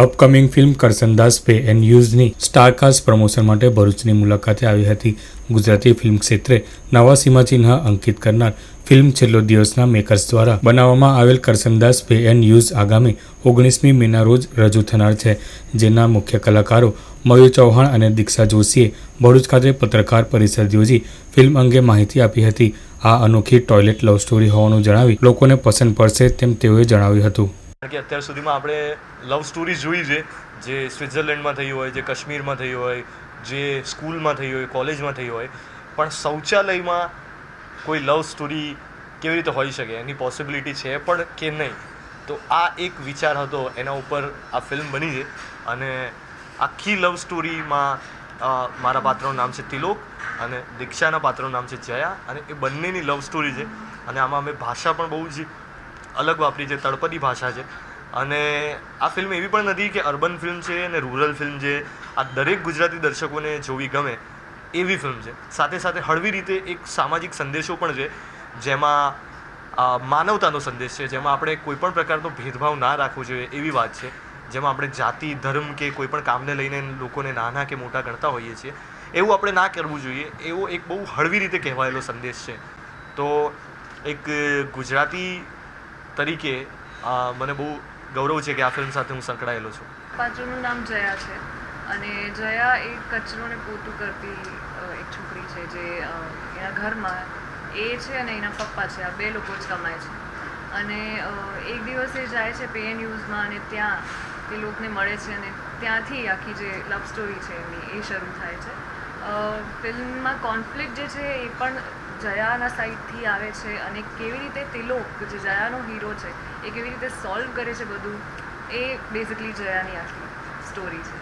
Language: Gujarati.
Upcoming film Karsandas pay and યુઝની સ્ટારકાસ્ટ પ્રમોશન માટે ભરૂચની મુલાકાતે આવી હતી. ગુજરાતી ફિલ્મ ક્ષેત્રે નવા સીમાચિહ્ન અંકિત કરનાર ફિલ્મ છેલ્લો દિવસના મેકર્સ દ્વારા બનાવવામાં આવેલ કરસનદાસ પે એન્ડ યુઝ આગામી 19મી મેના રોજ રજૂ થનાર છે, જેના મુખ્ય કલાકારો મયુર ચૌહાણ અને દીક્ષા જોશીએ ભરૂચ ખાતે પત્રકાર પરિષદ યોજી ફિલ્મ અંગે માહિતી આપી હતી. આ અનોખી ટોયલેટ લવ સ્ટોરી હોવાનું જણાવી લોકોને પસંદ પડશે તેમ તેઓએ જણાવ્યું હતું. કે અત્યાર સુધીમાં આપણે લવ સ્ટોરી જોઈ છે, જે સ્વિટ્ઝરલેન્ડમાં થઈ હોય, જે કાશ્મીરમાં થઈ હોય, જે સ્કૂલમાં થઈ હોય, કોલેજમાં થઈ હોય, પણ શૌચાલયમાં કોઈ લવ સ્ટોરી કેવી રીતે હોઈ શકે, એની પોસિબિલિટી છે પણ કે નહીં. તો આ એક વિચાર હતો, એના ઉપર આ ફિલ્મ બની છે. અને આખી લવ સ્ટોરીમાં મારા પાત્રનું નામ છે તિલોક અને દીક્ષાના પાત્રનું નામ છે જયા, અને એ બંનેની લવ સ્ટોરી છે. અને આમાં અમે ભાષા પણ બહુ જ અલગ વાપરી છે, તળપદી ભાષા છે. અને આ ફિલ્મ એવી પણ નથી કે અર્બન ફિલ્મ છે અને રૂરલ ફિલ્મ છે. આ દરેક ગુજરાતી દર્શકોને જોવી ગમે એવી ફિલ્મ છે. સાથે સાથે હળવી રીતે એક સામાજિક સંદેશો પણ છે, જેમાં માનવતાનો સંદેશ છે, જેમાં આપણે કોઈ પણ પ્રકારનો ભેદભાવ ના રાખવો જોઈએ એવી વાત છે. જેમાં આપણે જાતિ, ધર્મ કે કોઈ પણ કામને લઈને લોકોને નાના કે મોટા ગણતા હોઈએ છીએ, એવું આપણે ના કરવું જોઈએ. એવો એક બહુ હળવી રીતે કહેવાયેલો સંદેશ છે. તો એક ગુજરાતી તરીકે મને બહુ ગૌરવ છે કે આ ફિલ્મ સાથે હું સંકળાયેલો છું. પાત્રનું નામ જયા છે અને જયા એક કચરોને પોતું કરતી એક છોકરી છે, જે એના ઘરમાં એ છે અને એના પપ્પા છે, આ બે લોકો જ કમાય છે. અને એક દિવસ એ જાય છે પે એન્ડ યુઝમાં અને ત્યાં તે લોકોને મળે છે અને ત્યાંથી આખી જે લવ સ્ટોરી છે એમની એ શરૂ થાય છે. ફિલ્મમાં કોન્ફ્લિક્ટ જે છે એ પણ જયાના સાઈડથી આવે છે અને કેવી રીતે તિલોક જે જયાનો હીરો છે એ કેવી રીતે સોલ્વ કરે છે બધું, એ બેઝિકલી જયાની આખી સ્ટોરી છે.